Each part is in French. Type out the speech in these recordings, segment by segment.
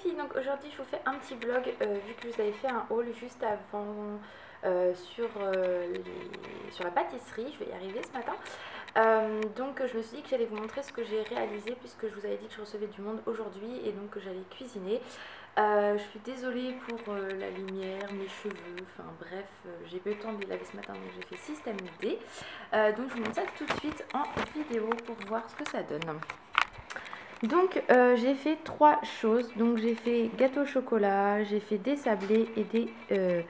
filles, donc aujourd'hui je vous fais un petit vlog vu que je vous avais fait un haul juste avant sur la pâtisserie, je vais y arriver ce matin. Donc je me suis dit que j'allais vous montrer ce que j'ai réalisé puisque je vous avais dit que je recevais du monde aujourd'hui et donc que j'allais cuisiner. Je suis désolée pour la lumière, mes cheveux, enfin bref, j'ai pas eu le temps de les laver ce matin donc j'ai fait système D. Donc je vous montre ça tout de suite en vidéo pour voir ce que ça donne. Donc j'ai fait trois choses, donc j'ai fait gâteau au chocolat, j'ai fait des sablés et des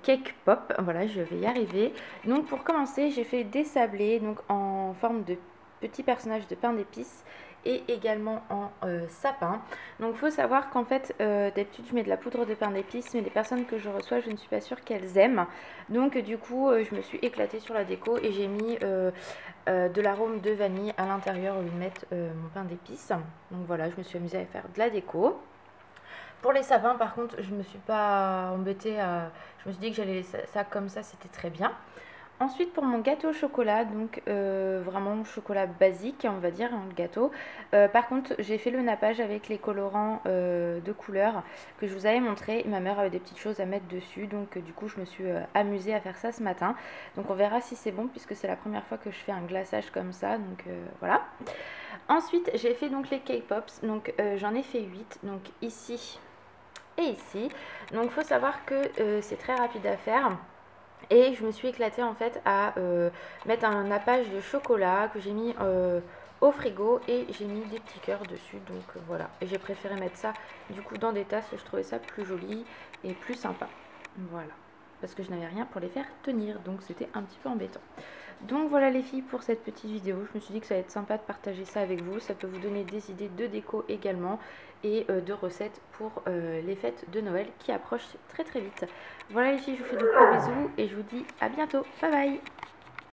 cake pop, voilà je vais y arriver. Donc pour commencer j'ai fait des sablés donc en forme de petits personnages de pain d'épices et également en sapin. Donc il faut savoir qu'en fait d'habitude je mets de la poudre de pain d'épices mais les personnes que je reçois je ne suis pas sûre qu'elles aiment. Donc du coup je me suis éclatée sur la déco et j'ai mis de l'arôme de vanille à l'intérieur au lieu de mettre mon pain d'épices. Donc voilà, je me suis amusée à faire de la déco. Pour les sapins par contre je me suis pas embêtée à... Je me suis dit que j'allais laisser ça comme ça, c'était très bien. Ensuite pour mon gâteau au chocolat, donc vraiment chocolat basique on va dire, hein, le gâteau. Par contre j'ai fait le nappage avec les colorants de couleurs que je vous avais montré. Ma mère avait des petites choses à mettre dessus donc du coup je me suis amusée à faire ça ce matin. Donc on verra si c'est bon puisque c'est la première fois que je fais un glaçage comme ça, donc voilà. Ensuite j'ai fait donc les cake pops, donc j'en ai fait 8, donc ici et ici. Donc il faut savoir que c'est très rapide à faire. Et je me suis éclatée en fait à mettre un nappage de chocolat que j'ai mis au frigo et j'ai mis des petits cœurs dessus. Donc voilà. Et j'ai préféré mettre ça du coup dans des tasses. Je trouvais ça plus joli et plus sympa. Voilà. Parce que je n'avais rien pour les faire tenir. Donc c'était un petit peu embêtant. Donc voilà les filles pour cette petite vidéo. Je me suis dit que ça allait être sympa de partager ça avec vous. Ça peut vous donner des idées de déco également et de recettes pour les fêtes de Noël qui approchent très très vite. Voilà les filles, je vous fais de gros bisous et je vous dis à bientôt. Bye bye.